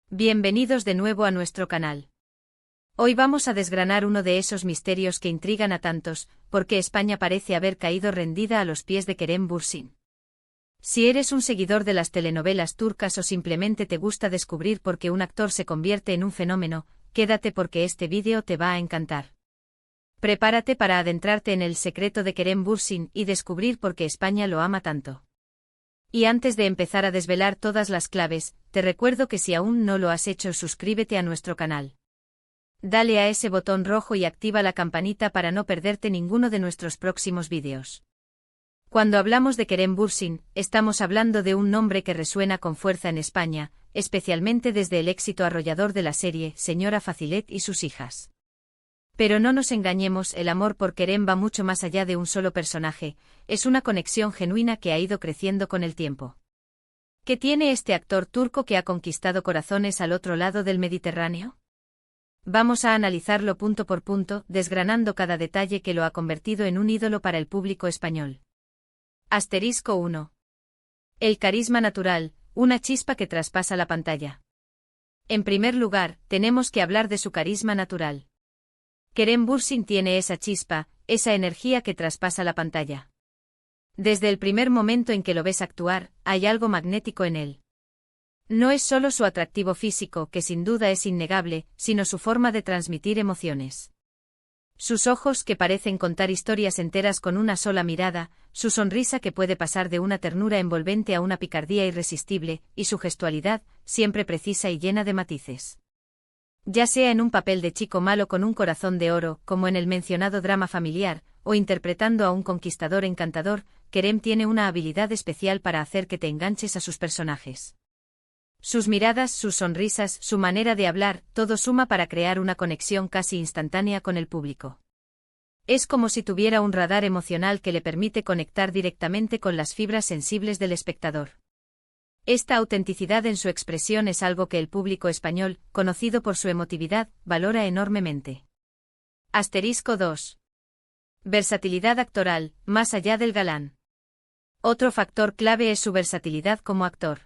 Bienvenidos de nuevo a nuestro canal. Hoy vamos a desgranar uno de esos misterios que intrigan a tantos, porque España parece haber caído rendida a los pies de Kerem Bürsin. Si eres un seguidor de las telenovelas turcas o simplemente te gusta descubrir por qué un actor se convierte en un fenómeno, quédate porque este vídeo te va a encantar. Prepárate para adentrarte en el secreto de Kerem Bürsin y descubrir por qué España lo ama tanto. Y antes de empezar a desvelar todas las claves, te recuerdo que si aún no lo has hecho, suscríbete a nuestro canal. Dale a ese botón rojo y activa la campanita para no perderte ninguno de nuestros próximos vídeos. Cuando hablamos de Kerem Bürsin, estamos hablando de un nombre que resuena con fuerza en España, especialmente desde el éxito arrollador de la serie Señora Facilet y sus hijas. Pero no nos engañemos, el amor por Kerem va mucho más allá de un solo personaje, es una conexión genuina que ha ido creciendo con el tiempo. ¿Qué tiene este actor turco que ha conquistado corazones al otro lado del Mediterráneo? Vamos a analizarlo punto por punto, desgranando cada detalle que lo ha convertido en un ídolo para el público español. Asterisco 1. El carisma natural, una chispa que traspasa la pantalla. En primer lugar, tenemos que hablar de su carisma natural. Kerem Bürsin tiene esa chispa, esa energía que traspasa la pantalla. Desde el primer momento en que lo ves actuar, hay algo magnético en él. No es solo su atractivo físico, que sin duda es innegable, sino su forma de transmitir emociones. Sus ojos que parecen contar historias enteras con una sola mirada, su sonrisa que puede pasar de una ternura envolvente a una picardía irresistible, y su gestualidad, siempre precisa y llena de matices. Ya sea en un papel de chico malo con un corazón de oro, como en el mencionado drama familiar, o interpretando a un conquistador encantador, Kerem tiene una habilidad especial para hacer que te enganches a sus personajes. Sus miradas, sus sonrisas, su manera de hablar, todo suma para crear una conexión casi instantánea con el público. Es como si tuviera un radar emocional que le permite conectar directamente con las fibras sensibles del espectador. Esta autenticidad en su expresión es algo que el público español, conocido por su emotividad, valora enormemente. Asterisco 2. Versatilidad actoral, más allá del galán. Otro factor clave es su versatilidad como actor.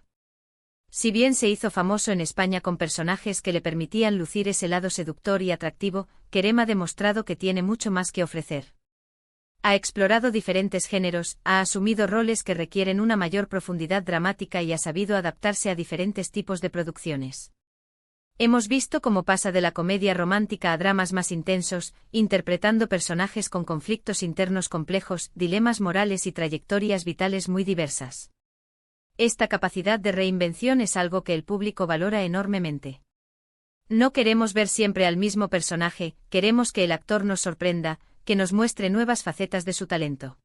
Si bien se hizo famoso en España con personajes que le permitían lucir ese lado seductor y atractivo, Kerem ha demostrado que tiene mucho más que ofrecer. Ha explorado diferentes géneros, ha asumido roles que requieren una mayor profundidad dramática y ha sabido adaptarse a diferentes tipos de producciones. Hemos visto cómo pasa de la comedia romántica a dramas más intensos, interpretando personajes con conflictos internos complejos, dilemas morales y trayectorias vitales muy diversas. Esta capacidad de reinvención es algo que el público valora enormemente. No queremos ver siempre al mismo personaje, queremos que el actor nos sorprenda, que nos muestre nuevas facetas de su talento.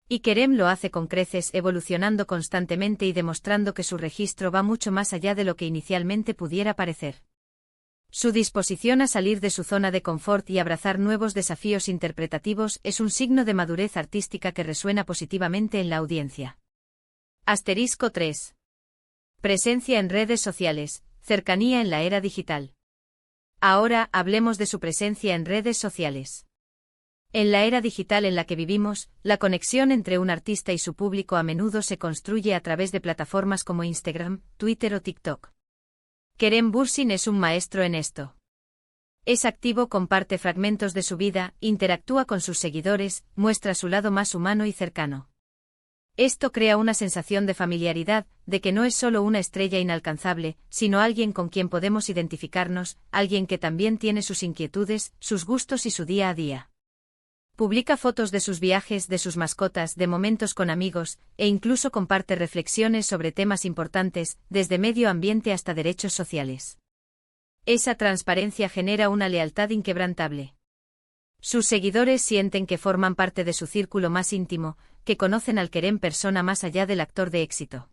Y Kerem lo hace con creces, evolucionando constantemente y demostrando que su registro va mucho más allá de lo que inicialmente pudiera parecer. Su disposición a salir de su zona de confort y abrazar nuevos desafíos interpretativos es un signo de madurez artística que resuena positivamente en la audiencia. Asterisco 3. Presencia en redes sociales, cercanía en la era digital. Ahora hablemos de su presencia en redes sociales. En la era digital en la que vivimos, la conexión entre un artista y su público a menudo se construye a través de plataformas como Instagram, Twitter o TikTok. Kerem Bürsin es un maestro en esto. Es activo, comparte fragmentos de su vida, interactúa con sus seguidores, muestra su lado más humano y cercano. Esto crea una sensación de familiaridad, de que no es solo una estrella inalcanzable, sino alguien con quien podemos identificarnos, alguien que también tiene sus inquietudes, sus gustos y su día a día. Publica fotos de sus viajes, de sus mascotas, de momentos con amigos, e incluso comparte reflexiones sobre temas importantes, desde medio ambiente hasta derechos sociales. Esa transparencia genera una lealtad inquebrantable. Sus seguidores sienten que forman parte de su círculo más íntimo, que conocen al Kerem persona más allá del actor de éxito.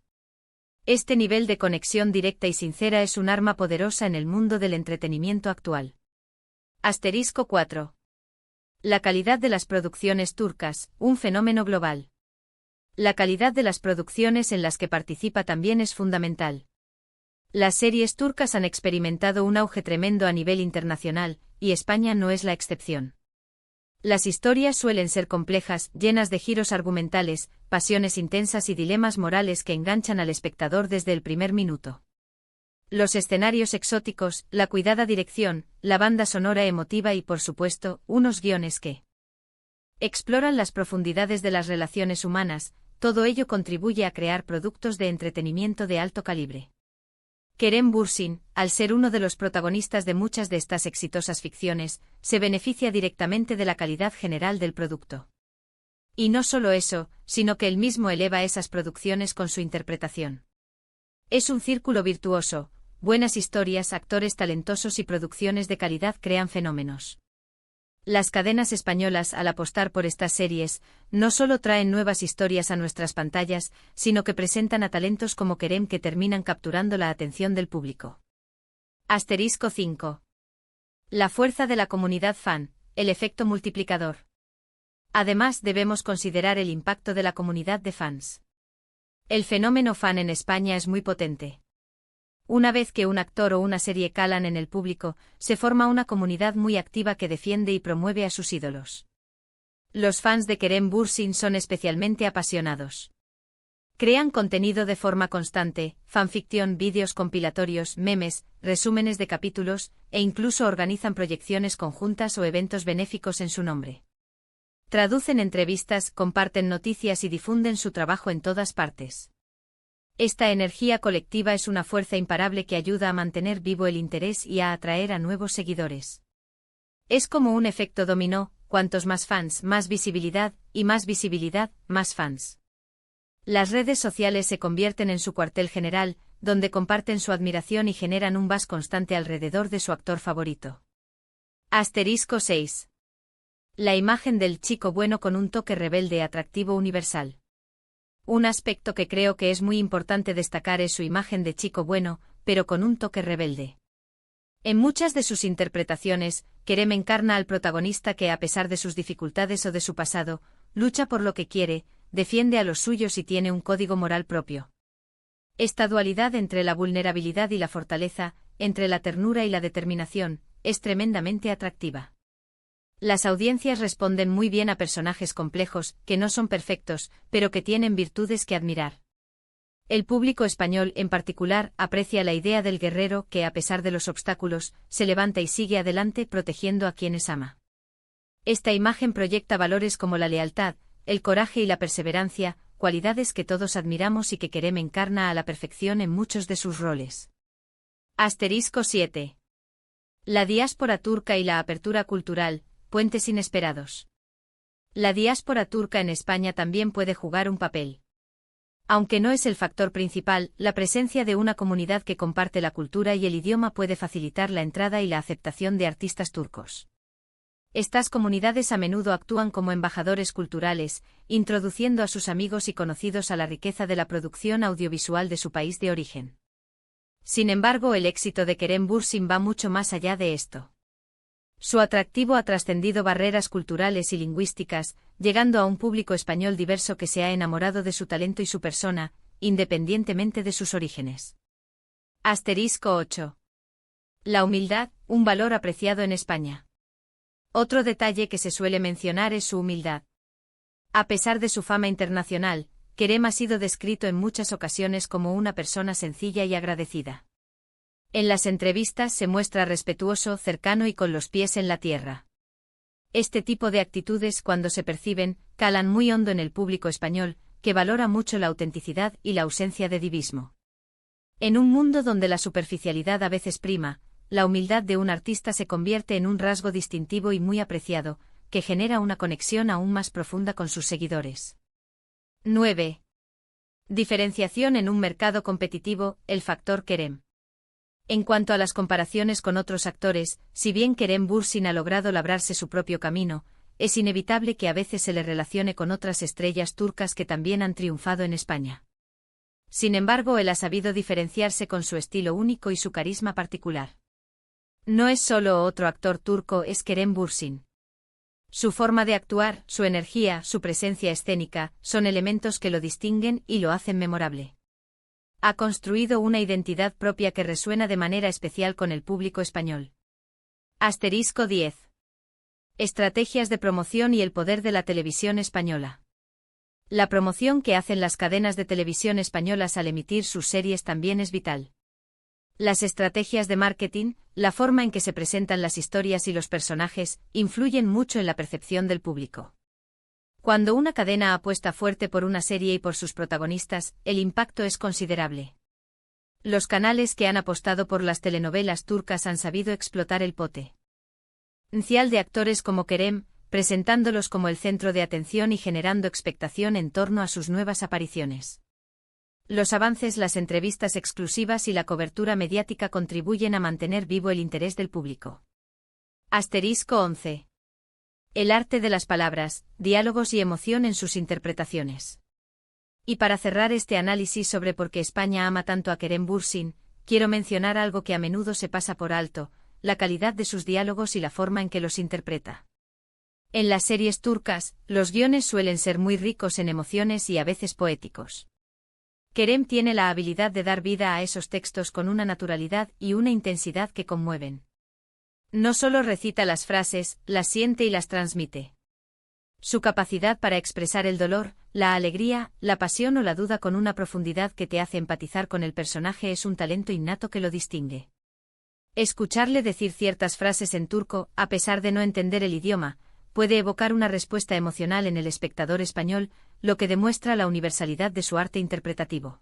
Este nivel de conexión directa y sincera es un arma poderosa en el mundo del entretenimiento actual. Asterisco 4. La calidad de las producciones turcas, un fenómeno global. La calidad de las producciones en las que participa también es fundamental. Las series turcas han experimentado un auge tremendo a nivel internacional, y España no es la excepción. Las historias suelen ser complejas, llenas de giros argumentales, pasiones intensas y dilemas morales que enganchan al espectador desde el primer minuto. Los escenarios exóticos, la cuidada dirección, la banda sonora emotiva y, por supuesto, unos guiones que exploran las profundidades de las relaciones humanas, todo ello contribuye a crear productos de entretenimiento de alto calibre. Kerem Bürsin, al ser uno de los protagonistas de muchas de estas exitosas ficciones, se beneficia directamente de la calidad general del producto. Y no solo eso, sino que él mismo eleva esas producciones con su interpretación. Es un círculo virtuoso. Buenas historias, actores talentosos y producciones de calidad crean fenómenos. Las cadenas españolas, al apostar por estas series, no solo traen nuevas historias a nuestras pantallas, sino que presentan a talentos como Kerem que terminan capturando la atención del público. Asterisco 5. La fuerza de la comunidad fan, el efecto multiplicador. Además, debemos considerar el impacto de la comunidad de fans. El fenómeno fan en España es muy potente. Una vez que un actor o una serie calan en el público, se forma una comunidad muy activa que defiende y promueve a sus ídolos. Los fans de Kerem Bürsin son especialmente apasionados. Crean contenido de forma constante, fanfiction, vídeos compilatorios, memes, resúmenes de capítulos, e incluso organizan proyecciones conjuntas o eventos benéficos en su nombre. Traducen entrevistas, comparten noticias y difunden su trabajo en todas partes. Esta energía colectiva es una fuerza imparable que ayuda a mantener vivo el interés y a atraer a nuevos seguidores. Es como un efecto dominó, cuantos más fans, más visibilidad, y más visibilidad, más fans. Las redes sociales se convierten en su cuartel general, donde comparten su admiración y generan un buzz constante alrededor de su actor favorito. Asterisco 6. La imagen del chico bueno con un toque rebelde atractivo universal. Un aspecto que creo que es muy importante destacar es su imagen de chico bueno, pero con un toque rebelde. En muchas de sus interpretaciones, Kerem encarna al protagonista que, a pesar de sus dificultades o de su pasado, lucha por lo que quiere, defiende a los suyos y tiene un código moral propio. Esta dualidad entre la vulnerabilidad y la fortaleza, entre la ternura y la determinación, es tremendamente atractiva. Las audiencias responden muy bien a personajes complejos, que no son perfectos, pero que tienen virtudes que admirar. El público español, en particular, aprecia la idea del guerrero que, a pesar de los obstáculos, se levanta y sigue adelante protegiendo a quienes ama. Esta imagen proyecta valores como la lealtad, el coraje y la perseverancia, cualidades que todos admiramos y que Kerem encarna a la perfección en muchos de sus roles. Asterisco 7. La diáspora turca y la apertura cultural, puentes inesperados. La diáspora turca en España también puede jugar un papel. Aunque no es el factor principal, la presencia de una comunidad que comparte la cultura y el idioma puede facilitar la entrada y la aceptación de artistas turcos. Estas comunidades a menudo actúan como embajadores culturales, introduciendo a sus amigos y conocidos a la riqueza de la producción audiovisual de su país de origen. Sin embargo, el éxito de Kerem Bürsin va mucho más allá de esto. Su atractivo ha trascendido barreras culturales y lingüísticas, llegando a un público español diverso que se ha enamorado de su talento y su persona, independientemente de sus orígenes. Asterisco 8. La humildad, un valor apreciado en España. Otro detalle que se suele mencionar es su humildad. A pesar de su fama internacional, Kerem ha sido descrito en muchas ocasiones como una persona sencilla y agradecida. En las entrevistas se muestra respetuoso, cercano y con los pies en la tierra. Este tipo de actitudes, cuando se perciben, calan muy hondo en el público español, que valora mucho la autenticidad y la ausencia de divismo. En un mundo donde la superficialidad a veces prima, la humildad de un artista se convierte en un rasgo distintivo y muy apreciado, que genera una conexión aún más profunda con sus seguidores. 9. Diferenciación en un mercado competitivo, el factor Kerem. En cuanto a las comparaciones con otros actores, si bien Kerem Bürsin ha logrado labrarse su propio camino, es inevitable que a veces se le relacione con otras estrellas turcas que también han triunfado en España. Sin embargo, él ha sabido diferenciarse con su estilo único y su carisma particular. No es solo otro actor turco, es Kerem Bürsin. Su forma de actuar, su energía, su presencia escénica, son elementos que lo distinguen y lo hacen memorable. Ha construido una identidad propia que resuena de manera especial con el público español. Asterisco 10. Estrategias de promoción y el poder de la televisión española. La promoción que hacen las cadenas de televisión españolas al emitir sus series también es vital. Las estrategias de marketing, la forma en que se presentan las historias y los personajes, influyen mucho en la percepción del público. Cuando una cadena apuesta fuerte por una serie y por sus protagonistas, el impacto es considerable. Los canales que han apostado por las telenovelas turcas han sabido explotar el potencial de actores como Kerem, presentándolos como el centro de atención y generando expectación en torno a sus nuevas apariciones. Los avances, las entrevistas exclusivas y la cobertura mediática contribuyen a mantener vivo el interés del público. Asterisco 11. El arte de las palabras, diálogos y emoción en sus interpretaciones. Y para cerrar este análisis sobre por qué España ama tanto a Kerem Bürsin, quiero mencionar algo que a menudo se pasa por alto: la calidad de sus diálogos y la forma en que los interpreta. En las series turcas, los guiones suelen ser muy ricos en emociones y a veces poéticos. Kerem tiene la habilidad de dar vida a esos textos con una naturalidad y una intensidad que conmueven. No solo recita las frases, las siente y las transmite. Su capacidad para expresar el dolor, la alegría, la pasión o la duda con una profundidad que te hace empatizar con el personaje es un talento innato que lo distingue. Escucharle decir ciertas frases en turco, a pesar de no entender el idioma, puede evocar una respuesta emocional en el espectador español, lo que demuestra la universalidad de su arte interpretativo.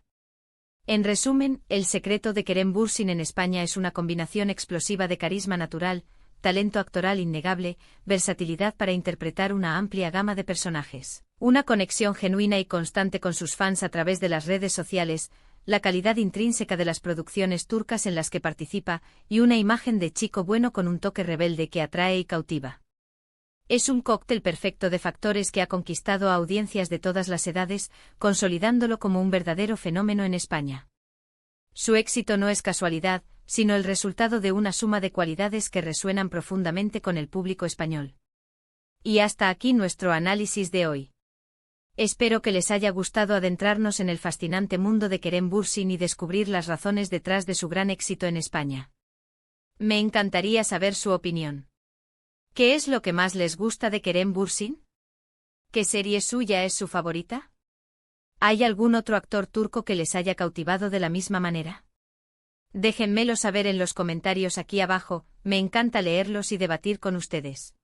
En resumen, el secreto de Kerem Bürsin en España es una combinación explosiva de carisma natural, talento actoral innegable, versatilidad para interpretar una amplia gama de personajes, una conexión genuina y constante con sus fans a través de las redes sociales, la calidad intrínseca de las producciones turcas en las que participa, y una imagen de chico bueno con un toque rebelde que atrae y cautiva. Es un cóctel perfecto de factores que ha conquistado a audiencias de todas las edades, consolidándolo como un verdadero fenómeno en España. Su éxito no es casualidad, sino el resultado de una suma de cualidades que resuenan profundamente con el público español. Y hasta aquí nuestro análisis de hoy. Espero que les haya gustado adentrarnos en el fascinante mundo de Kerem Bürsin y descubrir las razones detrás de su gran éxito en España. Me encantaría saber su opinión. ¿Qué es lo que más les gusta de Kerem Bürsin? ¿Qué serie suya es su favorita? ¿Hay algún otro actor turco que les haya cautivado de la misma manera? Déjenmelo saber en los comentarios aquí abajo, me encanta leerlos y debatir con ustedes.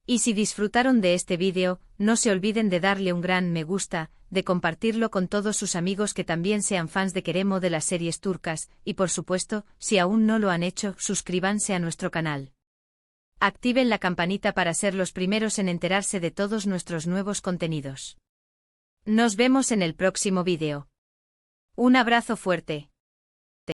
Y si disfrutaron de este vídeo, no se olviden de darle un gran me gusta, de compartirlo con todos sus amigos que también sean fans de Kerem o de las series turcas, y por supuesto, si aún no lo han hecho, suscríbanse a nuestro canal. Activen la campanita para ser los primeros en enterarse de todos nuestros nuevos contenidos. Nos vemos en el próximo vídeo. Un abrazo fuerte.